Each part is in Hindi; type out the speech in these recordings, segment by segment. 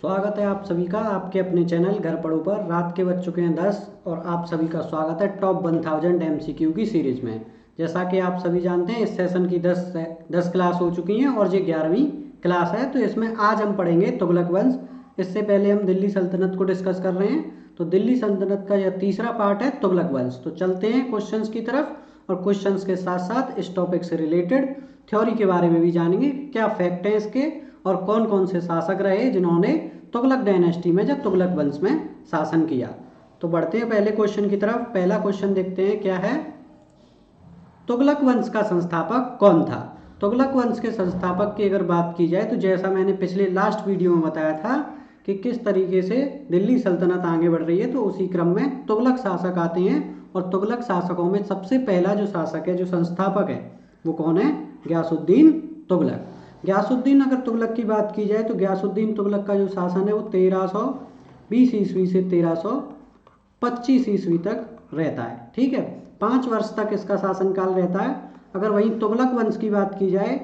स्वागत है आप सभी का आपके अपने चैनल घर पढ़ो पर। रात के बज चुके हैं 10 और आप सभी का स्वागत है टॉप 1000 MCQ की सीरीज में। जैसा कि आप सभी जानते हैं इस सेशन की 10 क्लास हो चुकी हैं और ये 11वीं क्लास है। तो इसमें आज हम पढ़ेंगे तुगलक वंश। इससे पहले हम दिल्ली सल्तनत को डिस्कस कर रहे हैं। तो दिल्ली सल्तनत का यह तीसरा पार्ट है तुगलक वंश। तो चलते हैं क्वेश्चंस की तरफ और क्वेश्चंस के साथ साथ इस टॉपिक से रिलेटेड थ्योरी के बारे में भी जानेंगे, क्या फैक्ट है इसके और कौन कौन से शासक रहे जिन्होंने तुगलक डायनेस्टी में या तुगलक वंश में शासन किया। तो बढ़ते हैं पहले क्वेश्चन की तरफ। पहला क्वेश्चन देखते हैं क्या है, तुगलक वंश का संस्थापक कौन था। तुगलक वंश के संस्थापक की अगर बात की जाए तो जैसा मैंने पिछले लास्ट वीडियो में बताया था कि किस तरीके से दिल्ली सल्तनत आगे बढ़ रही है, तो उसी क्रम में तुगलक शासक आते हैं और तुगलक शासकों में सबसे पहला जो शासक है, जो संस्थापक है, वो कौन है? गयासुद्दीन तुगलक। गयासुद्दीन अगर तुगलक की बात की जाए तो गयासुद्दीन तुगलक का जो शासन है वो 1320 ईस्वी से 1325 ईस्वी तक रहता है। ठीक है, 5 वर्ष तक इसका शासनकाल रहता है। अगर वहीं तुगलक वंश की बात की जाए,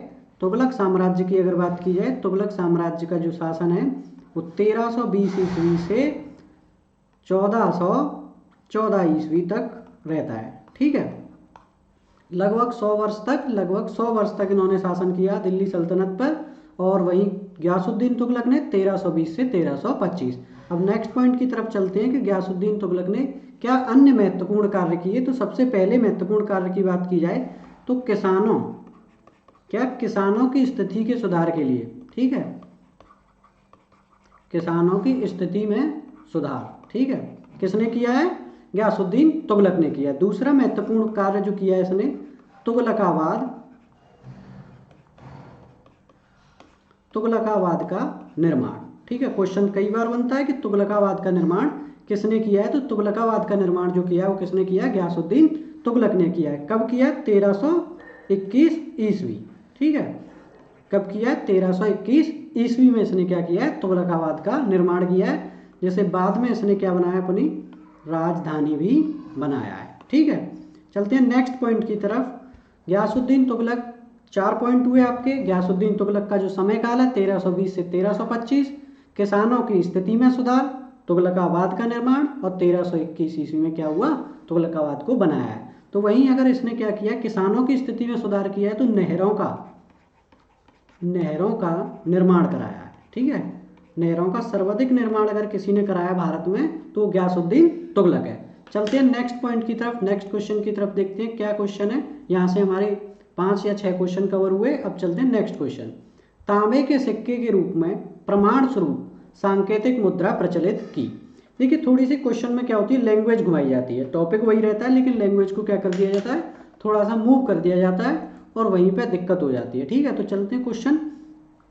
तुगलक साम्राज्य की अगर बात की जाए, तुगलक साम्राज्य का जो शासन है वो 1320 ईस्वी से 1414 ईस्वी तक रहता है। ठीक है, लगभग 100 वर्ष तक इन्होंने शासन किया दिल्ली सल्तनत पर। और वहीं गयासुद्दीन तुगलक ने 1320 से 1325। अब नेक्स्ट पॉइंट की तरफ चलते हैं कि गयासुद्दीन तुगलक ने क्या अन्य महत्वपूर्ण कार्य किए। तो सबसे पहले महत्वपूर्ण कार्य की बात की जाए तो किसानों की स्थिति के सुधार के लिए, ठीक है, किसानों की स्थिति में सुधार, ठीक है, किसने किया है? गयासुद्दीन तुगलक ने किया। दूसरा महत्वपूर्ण कार्य जो किया इसने, तुगलकाबाद का निर्माण। ठीक है, क्वेश्चन कई बार बनता है कि तुगलकाबाद का निर्माण किसने किया है। तो तुगलकाबाद का निर्माण जो किया है वो किसने किया? गयासुद्दीन तुगलक ने किया है। कब किया? 1321 ईस्वी। ठीक है, कब किया है? 1321 ईस्वी में इसने क्या किया है? तुगलकाबाद का निर्माण किया है, जिसे बाद में इसने क्या बनाया? अपनी राजधानी भी बनाया है। ठीक है, चलते हैं नेक्स्ट पॉइंट की तरफ। गयासुद्दीन तुगलक, 4 पॉइंट हुए आपके। गयासुद्दीन तुगलक का जो समय काल है 1320 से 1325, किसानों की स्थिति में सुधार, तुगलकाबाद का निर्माण, और 1321 ईस्वी में क्या हुआ? तुगलकाबाद को बनाया है। तो वहीं अगर इसने क्या किया, किसानों की स्थिति में सुधार किया है, तो नहरों का निर्माण कराया है। ठीक है, नहरों का सर्वाधिक निर्माण अगर किसी ने कराया भारत में तो गयासुद्दीन तुगलक है। चलते हैं नेक्स्ट पॉइंट की तरफ, नेक्स्ट क्वेश्चन की तरफ देखते हैं क्या क्वेश्चन है। यहाँ से हमारे 5 या 6 क्वेश्चन कवर हुए। अब चलते हैं नेक्स्ट क्वेश्चन। तांबे के सिक्के के रूप में प्रमाण स्वरूप सांकेतिक मुद्रा प्रचलित की। देखिए, थोड़ी सी क्वेश्चन में क्या होती है, लैंग्वेज घुमाई जाती है। टॉपिक वही रहता है लेकिन लैंग्वेज को क्या कर दिया जाता है, थोड़ा सा मूव कर दिया जाता है और वहीं पे दिक्कत हो जाती है। ठीक है, तो चलते हैं क्वेश्चन।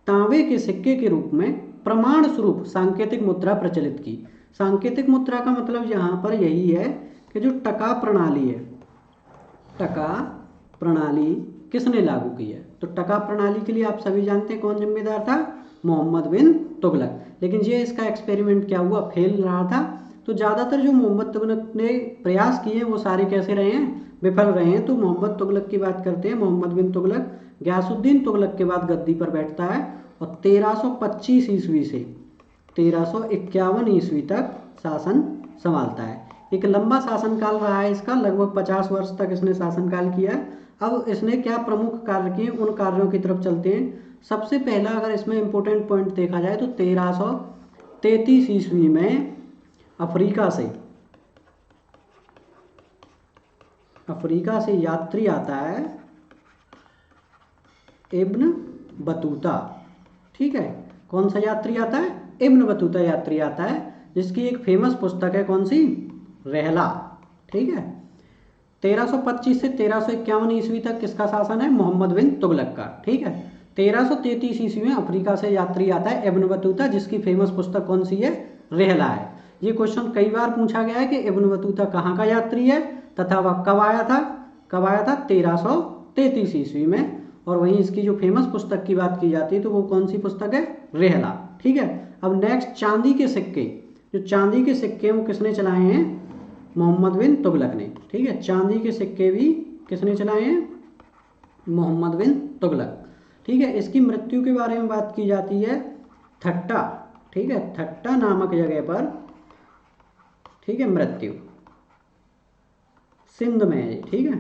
तांबे के सिक्के के रूप में प्रमाण स्वरूप सांकेतिक मुद्रा प्रचलित की। सांकेतिक मुद्रा का मतलब यहाँ पर यही है कि जो टका प्रणाली है, टका प्रणाली किसने लागू की है। तो टका प्रणाली के लिए आप सभी जानते हैं कौन जिम्मेदार था? मोहम्मद बिन तुगलक। लेकिन ये इसका एक्सपेरिमेंट क्या हुआ, फेल रहा था। तो ज़्यादातर जो मोहम्मद तुगलक ने प्रयास किए वो सारे कैसे रहे हैं? विफल रहे हैं। तो मोहम्मद तुगलक की बात करते हैं। मोहम्मद बिन तुगलक गयासुद्दीन तुगलक के बाद गद्दी पर बैठता है और 1325 ईस्वी से 1351 ईस्वी तक शासन संभालता है। एक लंबा शासनकाल रहा है इसका, लगभग 50 वर्ष तक इसने शासनकाल किया। अब इसने क्या प्रमुख कार्य किए, उन कार्यों की तरफ चलते हैं। सबसे पहला अगर इसमें इंपॉर्टेंट पॉइंट देखा जाए तो 1333 ईस्वी में अफ्रीका से यात्री आता है, इब्न बतूता। ठीक है, कौन सा यात्री आता है? इब्न बतूता यात्री आता है, जिसकी एक फेमस पुस्तक है, कौन सी? रहला। ठीक है, 1325 से 1351 ईस्वी तक किसका शासन है? मोहम्मद बिन तुगलक का। ठीक है, 1333 ईस्वी में अफ्रीका से यात्री आता है इब्न बतूता, जिसकी फेमस पुस्तक कौन सी है? रहला है। ये क्वेश्चन कई बार पूछा गया है कि इब्न बतूता कहाँ का यात्री है तथा वह कब आया था? 1333 ईस्वी में। और वहीं इसकी जो फेमस पुस्तक की बात की जाती है तो वो कौन सी पुस्तक है? रहला। ठीक है, अब नेक्स्ट चांदी के सिक्के। जो चांदी के सिक्के वो किसने चलाए हैं? मोहम्मद बिन तुगलक ने। ठीक है, चांदी के सिक्के भी किसने चलाए हैं? मोहम्मद बिन तुगलक। ठीक है, इसकी मृत्यु के बारे में बात की जाती है 30 ठीक है, ठट्टा नामक जगह पर, ठीक है, मृत्यु सिंध में है, ठीक है,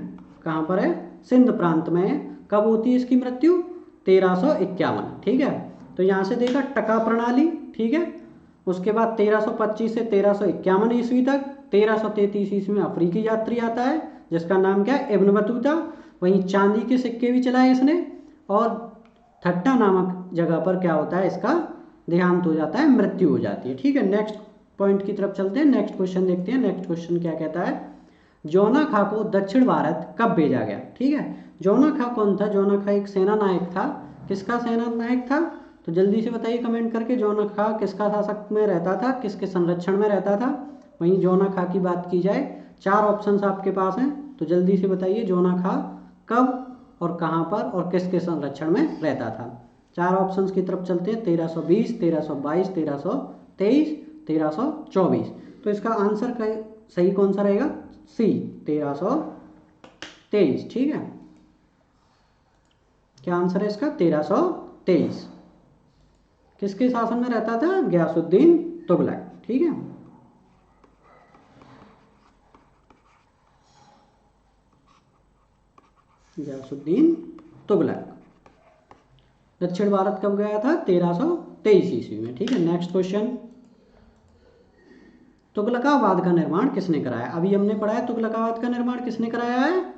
कहाँ पर है, सिंध प्रांत में है। कब होती है इसकी मृत्यु, 1351, ठीक है। तो यहाँ से देखा टका प्रणाली, ठीक है। उसके बाद 1325 से 1351 ईस्वी तक, 1333 ईस्वी में अफ्रीकी यात्री आता है जिसका नाम क्या है, इब्न बतूता। वहीं चांदी के सिक्के भी चलाए इसने, और ठट्टा नामक जगह पर क्या होता है, इसका देहांत हो जाता है, मृत्यु हो जाती है, ठीक है। नेक्स्ट पॉइंट की तरफ चलते हैं, नेक्स्ट क्वेश्चन देखते हैं। नेक्स्ट क्वेश्चन क्या कहता है, जौना खां को दक्षिण भारत कब भेजा गया, ठीक है। जौना खां कौन था, जौना खां एक सेना नायक था, किसका सेना नायक था, तो जल्दी से बताइए कमेंट करके, जौना खां किसका शासक में रहता था, किसके संरक्षण में रहता था। वहीं जौना खां की बात की जाए, 4 ऑप्शंस आपके पास हैं, तो जल्दी से बताइए जौना खां कब और कहाँ पर और किसके संरक्षण में रहता था। 4 ऑप्शंस की तरफ चलते हैं, 1320, 1322, 1323, 1324। तो इसका आंसर का सही कौन सा रहेगा, सी 1323, ठीक है। क्या आंसर है इसका, 1323। किसके शासन में रहता था, गयासुद्दीन तुगलक, ठीक है। गयासुद्दीन तुगलक दक्षिण भारत कब गया था, 1323 ईस्वी में, ठीक है। नेक्स्ट क्वेश्चन, तुगलकाबाद का निर्माण किसने कराया। अभी हमने पढ़ा है तुगलकाबाद का निर्माण किसने कराया है,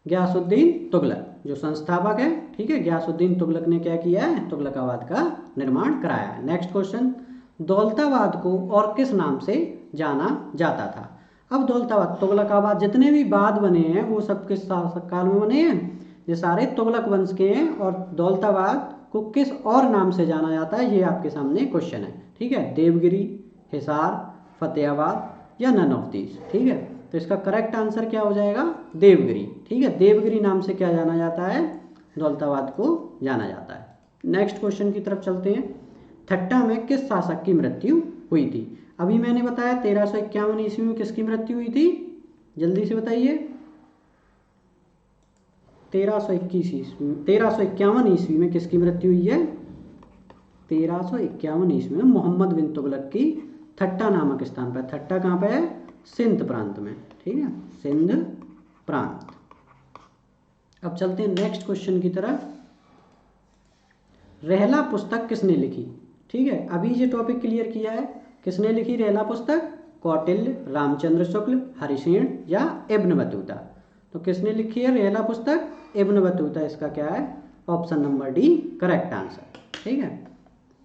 गयासुद्दीन तुगलक, जो संस्थापक है, ठीक है। गयासुद्दीन तुगलक ने क्या किया है, तुगलकाबाद का निर्माण कराया है। नेक्स्ट क्वेश्चन, दौलताबाद को और किस नाम से जाना जाता था। अब दौलताबाद, तुगलकाबाद जितने भी बाद बने हैं वो सब किस काल में बने हैं, ये सारे तुगलक वंश के हैं। और दौलताबाद को किस और नाम से जाना जाता है, ये आपके सामने क्वेश्चन है, ठीक है। देवगिरी, हिसार, फतेहाबाद या नन ऑफ दीज, ठीक है। तो इसका करेक्ट आंसर क्या हो जाएगा, देवगिरी, ठीक है। देवगिरी नाम से क्या जाना जाता है, दौलताबाद को जाना जाता है। नेक्स्ट क्वेश्चन की तरफ चलते हैं, ठट्टा में किस शासक की मृत्यु हुई थी। अभी मैंने बताया 1351 ईस्वी में किसकी मृत्यु हुई थी, जल्दी से बताइए। 1351 ईस्वी में किसकी मृत्यु हुई है, 1351 ईस्वी में मोहम्मद बिन तुगलक की ठट्टा नामक स्थान पर। ठट्टा कहाँ पे है, सिंध प्रांत में, ठीक है, सिंध प्रांत। अब चलते हैं नेक्स्ट क्वेश्चन की तरफ। रहला पुस्तक किसने लिखी, ठीक है। अभी ये टॉपिक क्लियर किया है, किसने लिखी रहला पुस्तक, कौटिल्य, रामचंद्र शुक्ल, हरिसेन या इब्न बतूता। तो किसने लिखी है रहला पुस्तक, इब्न बतूता, इसका क्या है, option number D correct answer, ठीक है।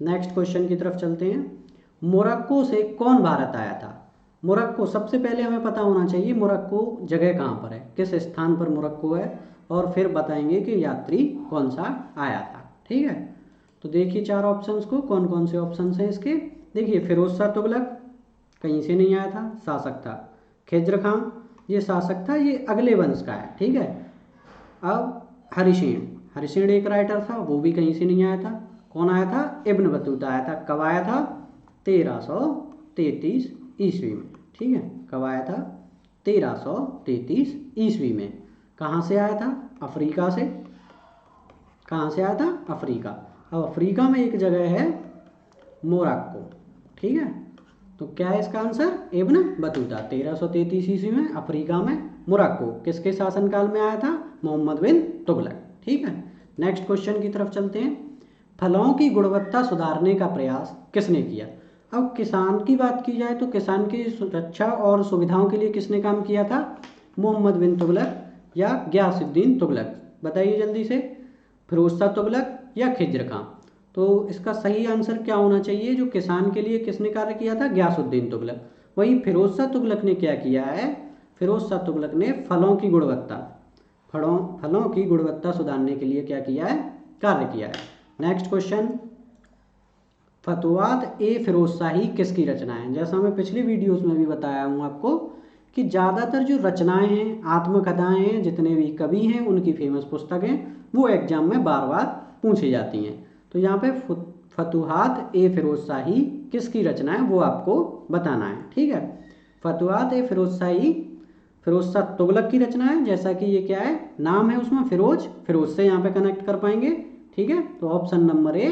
नेक्स्ट क्वेश्चन की तरफ चलते हैं, मोरक्को से कौन भारत आया था। मोरक्को, सबसे पहले हमें पता होना चाहिए मोरक्को जगह कहाँ पर है, किस स्थान पर मोरक्को है, और फिर बताएंगे कि यात्री कौन सा आया था, ठीक है। तो देखिए 4 ऑप्शंस को, कौन कौन से ऑप्शंस हैं इसके। देखिए फिरोज शाह तुगलक कहीं से नहीं आया था, शासक था। खिज्र खां, ये शासक था, ये अगले वंश का है, ठीक है। अब हरिसेन, हरिसेन एक राइटर था, वो भी कहीं से नहीं आया था। कौन आया था, इब्न बतूता आया था। कब आया था, 1333 ईस्वी में, ठीक है। कब आया था, 1333 ईस्वी में। कहाँ से आया था, अफ्रीका से। कहाँ से आया था, अफ्रीका। अब अफ्रीका में एक जगह है मोरक्को, ठीक है। तो क्या है इसका आंसर, इब्न बतूता, 1333 ईस्वी में अफ्रीका में मोरक्को। किसके शासनकाल में आया था, मोहम्मद बिन तुगलक, ठीक है। नेक्स्ट क्वेश्चन की तरफ चलते हैं, फलों की गुणवत्ता सुधारने का प्रयास किसने किया। अब किसान की बात की जाए तो किसान की सुरक्षा और सुविधाओं के लिए किसने काम किया था, मोहम्मद बिन तुगलक या गयासुद्दीन तुगलक। बताइए जल्दी से, फिरोज शाह तुगलक या खिज्र खां। तो इसका सही आंसर क्या होना चाहिए, जो किसान के लिए किसने कार्य किया था, गयासुद्दीन तुगलक। वहीं फिरोज शाह तुगलक ने क्या किया है, फिरोज शाह तुगलक ने फलों की गुणवत्ता सुधारने के लिए क्या किया है, कार्य किया है। नेक्स्ट क्वेश्चन, फतवाद ए फिरोज शाही किसकी रचना है। जैसा मैं पिछली वीडियोस में भी बताया हूँ आपको कि ज़्यादातर जो रचनाएं हैं, आत्मकथाएं हैं, जितने भी कवि हैं, उनकी फेमस पुस्तकें वो एग्जाम में बार बार पूछी जाती हैं। तो यहाँ पे फतुहात ए फिरोज शाही किसकी रचना है वो आपको बताना है, ठीक है। फतुहात ए फिरोज शाही फिरोज शाह तुगलक की रचना है, जैसा कि ये क्या है, नाम है उसमें फिरोज, फिरोज से यहाँ पे कनेक्ट कर पाएंगे, ठीक है। तो option number A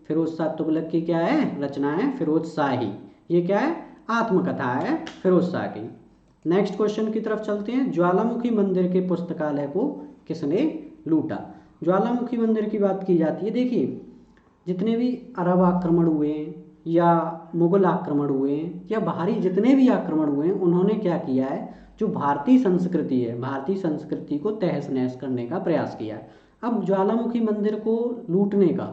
Firoz Shah Tughlaq की क्या है रचना है फिरोज शाही। ये क्या है आत्मकथा है फिरोज शाह की। नेक्स्ट क्वेश्चन की तरफ चलते हैं। ज्वालामुखी मंदिर के पुस्तकालय को किसने लूटा। ज्वालामुखी मंदिर की बात की जाती है। देखिए जितने भी अरब आक्रमण हुए हैं या मुगल आक्रमण हुए हैं या बाहरी जितने भी आक्रमण हुए हैं, उन्होंने क्या किया है, जो भारतीय संस्कृति है भारतीय संस्कृति को तहस नहस करने का प्रयास किया है। अब ज्वालामुखी मंदिर को लूटने का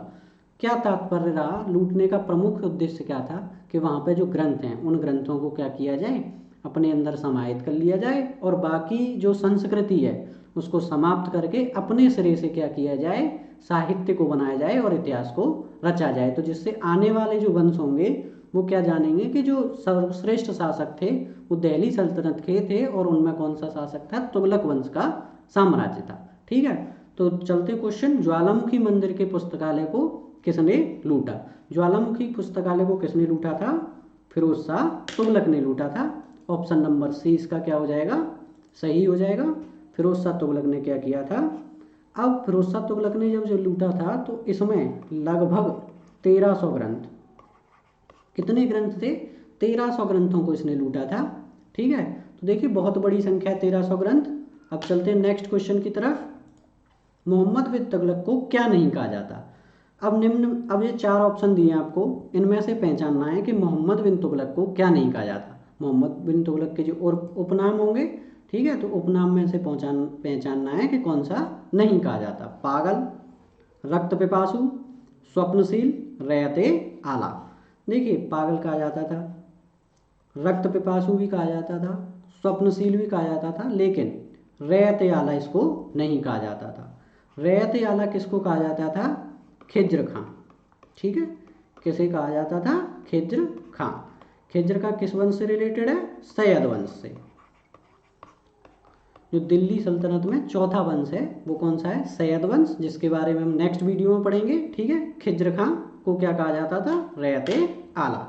क्या तात्पर्य रहा, लूटने का प्रमुख उद्देश्य क्या था कि वहाँ पे जो ग्रंथ हैं उन ग्रंथों को क्या किया जाए, अपने अंदर समाहित कर लिया जाए और बाकी जो संस्कृति है उसको समाप्त करके अपने सिरे से क्या किया जाए, साहित्य को बनाया जाए और इतिहास को रचा जाए। तो जिससे आने वाले जो वंश होंगे वो क्या जानेंगे कि जो सर्वश्रेष्ठ शासक थे वो दिल्ली सल्तनत के थे और उनमें कौन सा शासक था, तुगलक वंश का साम्राज्य था। ठीक है, तो चलते क्वेश्चन। ज्वालामुखी मंदिर के पुस्तकालय को किसने लूटा। ज्वालामुखी पुस्तकालय को किसने लूटा था, फिरोज शाह तुगलक ने लूटा था। ऑप्शन नंबर सी इसका क्या हो जाएगा, सही हो जाएगा। फिरोज शाह तुगलक ने क्या किया था। अब फिरोज शाह तुगलक ने जब जो लूटा था तो इसमें लगभग 1300 ग्रंथ, कितने ग्रंथ थे, 1300 ग्रंथों को इसने लूटा था। ठीक है, तो देखिए बहुत बड़ी संख्या है 1300 ग्रंथ। अब चलते हैं नेक्स्ट क्वेश्चन की तरफ। मोहम्मद बिन तुगलक को क्या नहीं कहा जाता। अब ये 4 ऑप्शन दिए आपको, इनमें से पहचानना है कि मोहम्मद बिन तुगलक को क्या नहीं कहा जाता। मोहम्मद बिन तुगलक के जो और उपनाम होंगे, ठीक है, तो उपनाम में से पहचानना है कि कौन सा नहीं कहा जाता। पागल, रक्त पिपासु, स्वप्नशील, रैयते आला। देखिए पागल कहा जाता था, रक्त पिपासु भी कहा जाता था, स्वप्नशील भी कहा जाता था, लेकिन रैयते आला इसको नहीं कहा जाता था। रैयते आला किसको कहा जाता था, खिज्र खां। ठीक है, किसे कहा जाता था, खिज्र खां। खिज्र का किस वंश से रिलेटेड है, सैयद वंश से। जो दिल्ली सल्तनत में चौथा वंश है वो कौन सा है, सैयद वंश, जिसके बारे में हम नेक्स्ट वीडियो में पढ़ेंगे। ठीक है, खिज्र खां को क्या कहा जाता था, रैयते आला।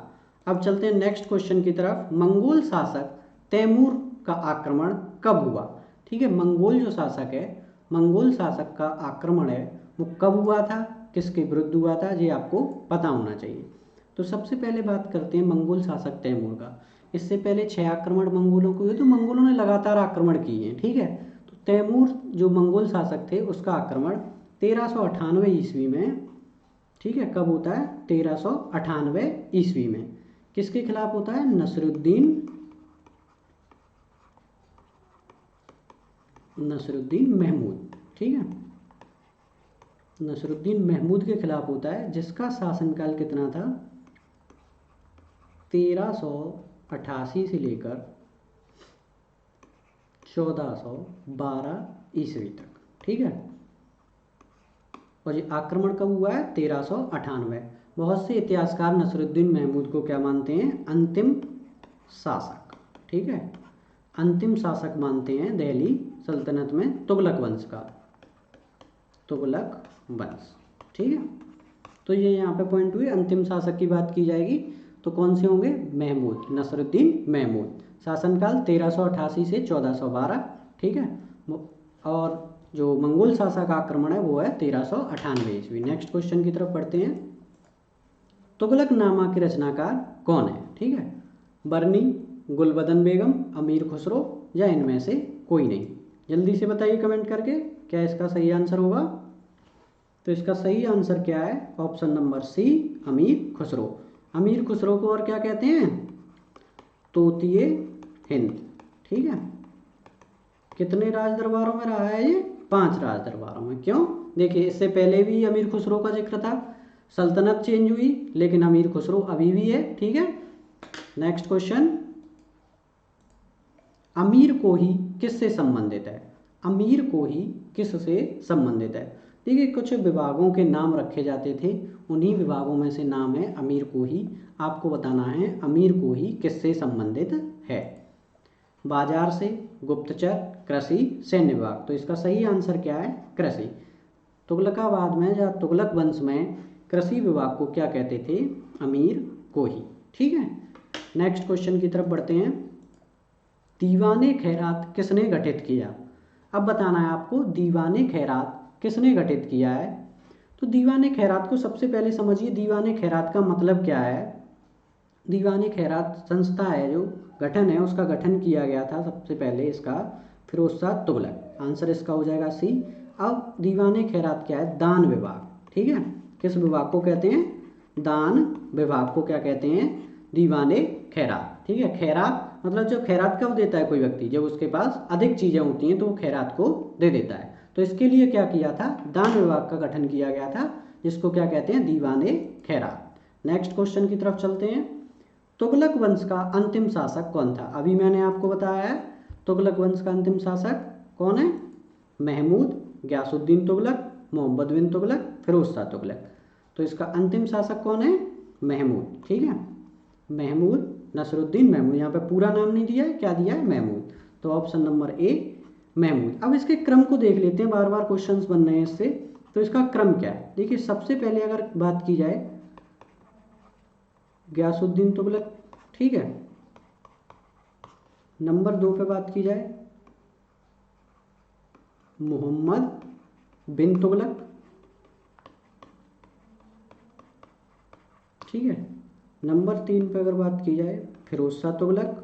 अब चलते हैं नेक्स्ट क्वेश्चन की तरफ। मंगोल शासक तैमूर का आक्रमण कब हुआ। ठीक है, मंगोल जो शासक है, मंगोल शासक का आक्रमण है वो कब हुआ था, किसके विरुद्ध हुआ था, ये आपको पता होना चाहिए। तो सबसे पहले बात करते हैं मंगोल शासक तैमूर का। इससे पहले 6 आक्रमण मंगोलों को हुए, तो मंगोलों ने लगातार आक्रमण किए हैं। ठीक है, तो तैमूर जो मंगोल शासक थे उसका आक्रमण 1398 ईस्वी में, ठीक है, कब होता है, 1398 ईस्वी में। किसके खिलाफ होता है, नसरुद्दीन महमूद। ठीक है, नसरुद्दीन महमूद के खिलाफ होता है, जिसका शासनकाल कितना था, 1388 से लेकर 1412 ईस्वी तक। ठीक है, और ये आक्रमण कब हुआ है, 1398। बहुत से इतिहासकार नसरुद्दीन महमूद को क्या मानते हैं, अंतिम शासक। ठीक है, अंतिम शासक मानते हैं दिल्ली सल्तनत में तुगलक वंश का, तुगलक वंश। ठीक है, तो ये यहाँ पे पॉइंट हुई। अंतिम शासक की बात की जाएगी तो कौन से होंगे, महमूद, नसरुद्दीन महमूद। शासनकाल 1388 से 1412। ठीक है, और जो मंगोल शासक आक्रमण है वो है 1398 ईस्वी। नेक्स्ट क्वेश्चन की तरफ बढ़ते हैं। तुगलकनामा के रचनाकार कौन है। ठीक है, बरनी, गुलबदन बेगम, अमीर खुसरो या इनमें से कोई नहीं। जल्दी से बताइए कमेंट करके क्या इसका सही आंसर होगा। तो इसका सही आंसर क्या है, ऑप्शन नंबर सी, अमीर खुसरो। अमीर खुसरो को और क्या कहते हैं, तोतिए हिंद। ठीक है, कितने राज दरबारों में रहा है ये, 5 राज दरबारों में। क्यों, देखिए इससे पहले भी अमीर खुसरो का जिक्र था, सल्तनत चेंज हुई लेकिन अमीर खुसरो अभी भी है। ठीक है, नेक्स्ट क्वेश्चन। अमीर कोही किससे संबंधित है, अमीर कोही किससे संबंधित है। देखिए कुछ विभागों के नाम रखे जाते थे, उन्हीं विभागों में से नाम है अमीर कोही। आपको बताना है अमीर कोही किससे संबंधित है, बाजार से, गुप्तचर, कृषि, सैन्य विभाग। तो इसका सही आंसर क्या है, कृषि। तुगलकाबाद में या तुगलक वंश में कृषि विभाग को क्या कहते थे, अमीर कोही। ठीक है, नेक्स्ट क्वेश्चन की तरफ बढ़ते हैं। दीवाने खैरात किसने गठित किया। अब बताना है आपको दीवाने खैरात किसने गठित किया है। तो दीवाने खैरात को सबसे पहले समझिए, दीवाने खैरात का मतलब क्या है। दीवाने खैरात संस्था है, जो गठन है, उसका गठन किया गया था सबसे पहले इसका फिरोज शाह तुगलक। आंसर इसका हो जाएगा सी। अब दीवाने खैरात क्या है, दान विभाग, ठीक है। किस विभाग को कहते हैं, दान विभाग को क्या कहते हैं, दीवाने खैरात, ठीक है। खैरात मतलब जो खैरात कब देता है कोई व्यक्ति, जब उसके पास अधिक चीज़ें होती हैं तो वो खैरात को दे देता है। तो इसके लिए क्या किया था, दान विभाग का गठन किया गया था, जिसको क्या कहते हैं, दीवाने खैरात। नेक्स्ट क्वेश्चन की तरफ चलते हैं। तुगलक वंश का अंतिम शासक कौन था। अभी मैंने आपको बताया है तुगलक वंश का अंतिम शासक कौन है, महमूद, गयासुद्दीन तुगलक, मोहम्मद बिन तुगलक, फिरोज शाह तुगलक। तो इसका अंतिम शासक कौन है, महमूद, ठीक है। महमूद नसरुद्दीन महमूद, यहाँ पे पूरा नाम नहीं दिया है, क्या दिया है, महमूद। तो ऑप्शन नंबर ए महमूद। अब इसके क्रम को देख लेते हैं, बार बार क्वेश्चंस बन रहे हैं इससे। तो इसका क्रम क्या है, देखिए सबसे पहले अगर बात की जाए गयासुद्दीन तुगलक, ठीक है। नंबर 2 पे बात की जाए मोहम्मद बिन तुगलक, ठीक है। नंबर 3 पे अगर बात की जाए फिरोज शाह तुगलक,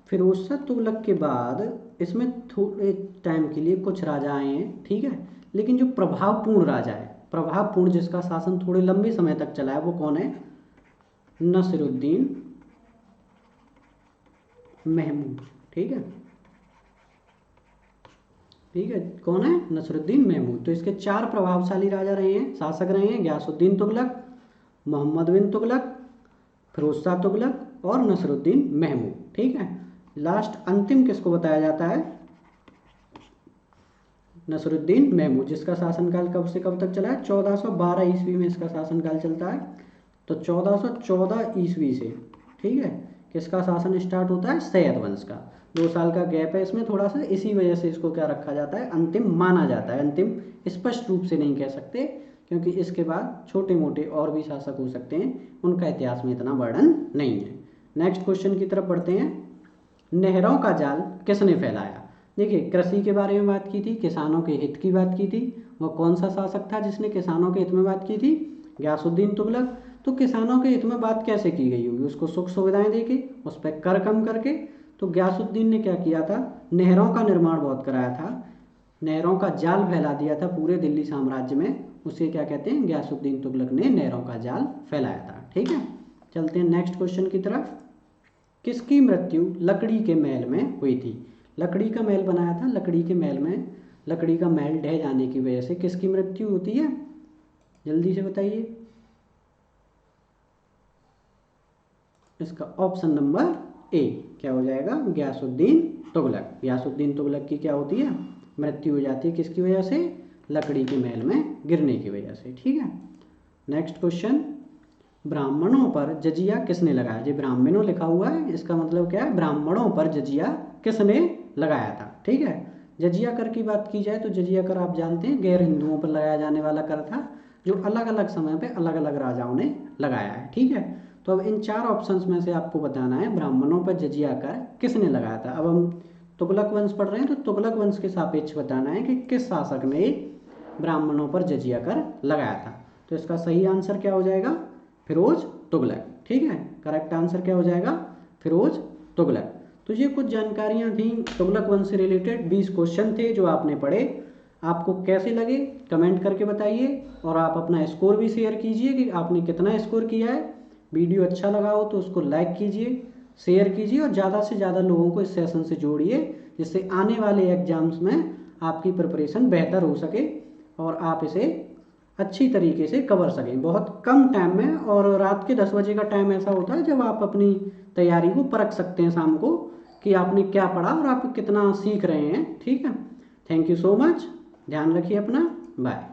फिरोज शाह तुगलक के बाद इसमें थोड़े टाइम के लिए कुछ राजा आए हैं, ठीक है। लेकिन जो प्रभावपूर्ण राजा है, प्रभावपूर्ण जिसका शासन थोड़े लंबे समय तक चला है, वो कौन है, नसरुद्दीन महमूद, ठीक है। ठीक है, कौन है, नसरुद्दीन महमूद। तो इसके 4 प्रभावशाली राजा रहे हैं, शासक रहे हैं, गयासुद्दीन तुगलक, मोहम्मद बिन तुगलक, फिरोज शाह तुगलक और नसरुद्दीन महमूद, ठीक है। लास्ट अंतिम किसको बताया जाता है, नसरुद्दीन महमूद, जिसका शासनकाल कब से कब तक चला है, 1412 ईस्वी में इसका शासनकाल चलता है। तो 1414 ईस्वी से, ठीक है, किसका शासन स्टार्ट होता है, सैयद वंश का। 2 साल का गैप है इसमें थोड़ा सा, इसी वजह से इसको क्या रखा जाता है, अंतिम माना जाता है। अंतिम स्पष्ट रूप से नहीं कह सकते, क्योंकि इसके बाद छोटे मोटे और भी शासक हो सकते हैं, उनका इतिहास में इतना वर्णन नहीं है। नेक्स्ट क्वेश्चन की तरफ बढ़ते हैं। नहरों का जाल किसने फैलाया। देखिए कृषि के बारे में बात की थी, किसानों के हित की बात की थी, वह कौन सा शासक था जिसने किसानों के हित में बात की थी, गयासुद्दीन तुगलक। तो किसानों के हित में बात कैसे की गई होगी, उसको सुख सुविधाएं देके, उस पर कर कम करके। तो गयासुद्दीन ने क्या किया था, नहरों का निर्माण बहुत कराया था, नहरों का जाल फैला दिया था पूरे दिल्ली साम्राज्य में, उसे क्या कहते हैं, गयासुद्दीन तुगलक ने नहरों का जाल फैलाया था, ठीक है। चलते हैं नेक्स्ट क्वेश्चन की तरफ। किसकी मृत्यु लकड़ी के महल में हुई थी। लकड़ी का महल बनाया था, लकड़ी के महल में, लकड़ी का महल ढह जाने की वजह से किसकी मृत्यु होती है, जल्दी से बताइए। इसका ऑप्शन नंबर ए क्या हो जाएगा, गयासुद्दीन तुगलक। गयासुद्दीन तुगलक की क्या होती है, मृत्यु हो जाती है, किसकी वजह से, लकड़ी के महल में गिरने की वजह से, ठीक है। नेक्स्ट क्वेश्चन, ब्राह्मणों पर जजिया किसने लगाया। जी ब्राह्मणों लिखा हुआ है, इसका मतलब क्या है, ब्राह्मणों पर जजिया किसने लगाया था, ठीक है। जजिया कर की बात की जाए तो जजिया कर आप जानते हैं गैर हिंदुओं पर लगाया जाने वाला कर था, जो अलग अलग समय पे अलग अलग राजाओं ने लगाया है, ठीक है। तो अब इन 4 ऑप्शंस में से आपको बताना है ब्राह्मणों पर जजिया कर किसने लगाया था। अब हम तुगलक वंश पढ़ रहे हैं, तो तुगलक वंश के सापेक्ष बताना है कि किस शासक ने ब्राह्मणों पर जजिया कर लगाया था। तो इसका सही आंसर क्या हो जाएगा, फिरोज तुगलक, ठीक है। करेक्ट आंसर क्या हो जाएगा, फिरोज तुगलक। तो ये कुछ जानकारियां थी तुगलक वंश से रिलेटेड, 20 क्वेश्चन थे जो आपने पढ़े। आपको कैसे लगे कमेंट करके बताइए, और आप अपना स्कोर भी शेयर कीजिए कि आपने कितना स्कोर किया है। वीडियो अच्छा लगा हो तो उसको लाइक कीजिए, शेयर कीजिए, और ज़्यादा से ज़्यादा लोगों को इस सेशन से जोड़िए, जिससे आने वाले एग्जाम्स में आपकी प्रिपरेशन बेहतर हो सके और आप इसे अच्छी तरीके से कवर सकें बहुत कम टाइम में। और रात के 10 बजे का टाइम ऐसा होता है जब आप अपनी तैयारी को परख सकते हैं शाम को, कि आपने क्या पढ़ा और आप कितना सीख रहे हैं, ठीक है। थैंक यू सो मच, ध्यान रखिए अपना, बाय।